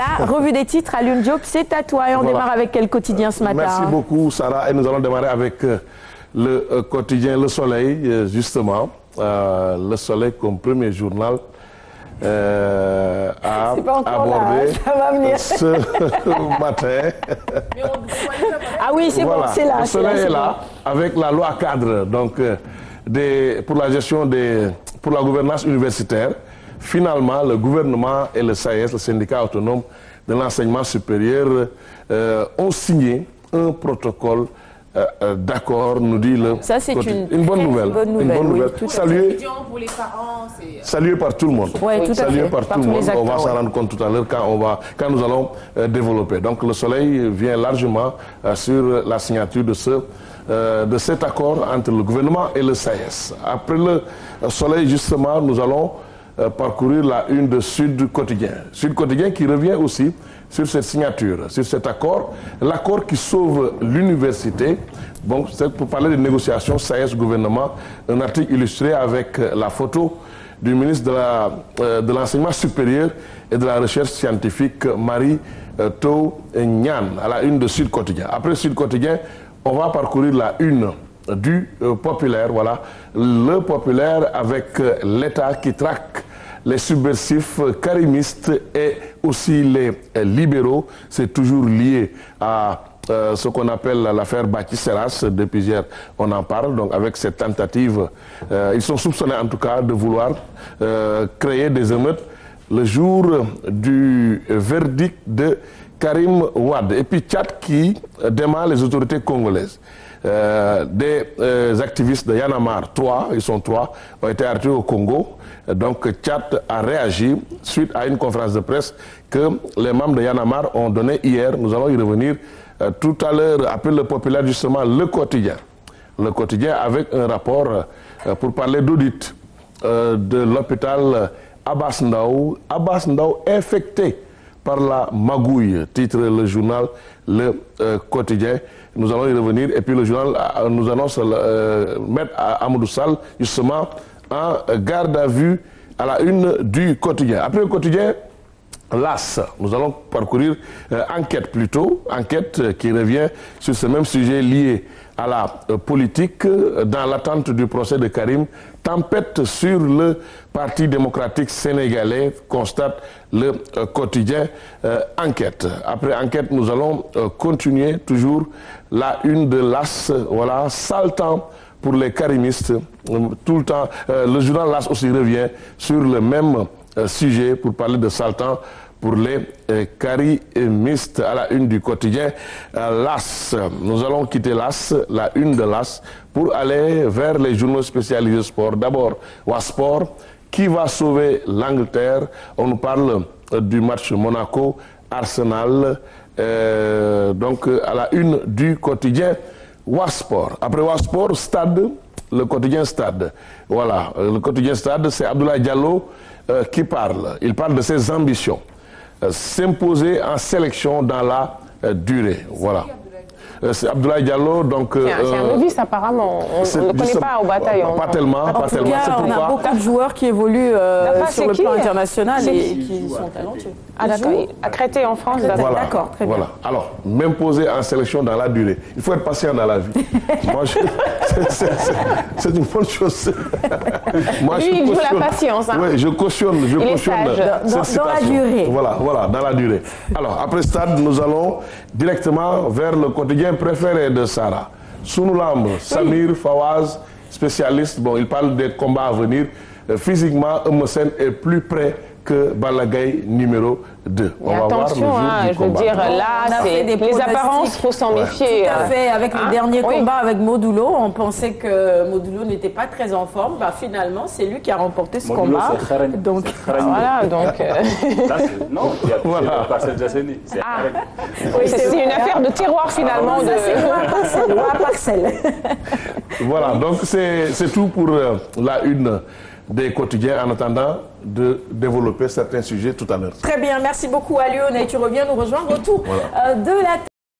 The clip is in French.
La revue des titres à Lune Diop, c'est à toi. Et on démarre avec quel quotidien ce matin? Merci beaucoup, Sarah. Et nous allons démarrer avec le quotidien Le Soleil, justement. Le Soleil comme premier journal a abordé ce matin. Ah oui, c'est bon, c'est là. Le Soleil est là, avec la loi cadre donc, pour la gestion pour la gouvernance universitaire. Finalement, le gouvernement et le SAES, le syndicat autonome de l'enseignement supérieur, ont signé un protocole d'accord, nous dit le... Ça, c'est une bonne nouvelle. Une bonne nouvelle. Oui, Salué par tout le monde. Oui, tout à fait. Par tout le monde. On va s'en rendre compte tout à l'heure quand nous allons développer. Donc le Soleil vient largement sur la signature de cet accord entre le gouvernement et le SAES. Après le Soleil, justement, nous allons parcourir la une de Sud Quotidien. Sud Quotidien qui revient aussi sur cette signature, sur cet accord, l'accord qui sauve l'université. Bon, c'est pour parler des négociations SAES-gouvernement, un article illustré avec la photo du ministre de l'Enseignement supérieur et de la Recherche scientifique, Marie Teuw Niane, à la une de Sud Quotidien. Après Sud Quotidien, on va parcourir la une du Populaire, voilà, le Populaire avec l'État qui traque les subversifs karimistes et aussi les libéraux. C'est toujours lié à ce qu'on appelle l'affaire Bati-Seras. Depuis hier, on en parle. Donc avec cette tentative, ils sont soupçonnés en tout cas de vouloir créer des émeutes le jour du verdict de Karim Wade. Et puis Tchad qui démarre les autorités congolaises. Des activistes de Y'en a marre, ils sont trois, ont été arrêtés au Congo. Donc Tchad a réagi suite à une conférence de presse que les membres de Y'en a marre ont donnée hier. Nous allons y revenir tout à l'heure. Appelle le Populaire justement le quotidien. Le quotidien avec un rapport pour parler d'audit de l'hôpital Abbas Ndao. Abbas Ndao infecté par la magouille, titre le journal Le Quotidien. Nous allons y revenir. Et puis le journal nous annonce Maître Amadou Sall, justement, en garde à vue à la une du quotidien. Après le quotidien, l'As. Nous allons parcourir enquête plutôt, enquête qui revient sur ce même sujet lié à la politique dans l'attente du procès de Karim. Tempête sur le Parti démocratique sénégalais, constate le quotidien enquête. Après enquête, nous allons continuer toujours la une de l'As. Voilà, sale temps pour les karimistes. Tout le temps, le journal l'As aussi revient sur le même sujet pour parler de sale temps pour les karimistes à la une du quotidien l'As. Nous allons quitter l'As, la une de l'As, pour aller vers les journaux spécialisés sport. D'abord, Wasport, qui va sauver l'Angleterre? On nous parle du match Monaco-Arsenal, donc à la une du quotidien Wasport. Après Wasport, Stade, le quotidien Stade. Voilà, le quotidien Stade, c'est Abdoulaye Diallo qui parle. Il parle de ses ambitions. S'imposer en sélection dans la durée. Voilà. C'est Abdoulaye Diallo, donc... c'est un novice apparemment, on ne le connaît pas au bataillon. Pas tellement, pas tellement. On a beaucoup de joueurs qui évoluent sur le plan international et qui sont talentueux. Ah d'accord, à Créteil en France. Voilà, d'accord, très bien. Voilà. Alors, m'imposer en sélection dans la durée. Il faut être patient dans la vie. Moi, c'est une bonne chose. Moi, lui, il joue la patience. Hein. Oui, je cautionne. Dans la durée. Voilà, dans la durée. Alors, après Stade, nous allons directement vers le quotidien préféré de Sarah. Sunulam, Samir Fawaz, spécialiste. Bon, il parle des combats à venir. Physiquement, Eumeu Sène est plus près que Balla Gaye numéro 2. On va voir le jour du combat. Je veux dire, là, les apparences, il faut s'en méfier. Tout à fait. Avec le dernier combat avec Modulo, on pensait que Modulo n'était pas très en forme. Bah, finalement, c'est lui qui a remporté ce combat. Donc, voilà. Donc, non, il y a voilà. c'est une affaire de terroir finalement. C'est loi parcelle. Voilà, donc c'est tout pour la une des quotidiens en attendant de développer certains sujets tout à l'heure. Très bien, merci beaucoup à Lyon et tu reviens nous rejoindre autour de la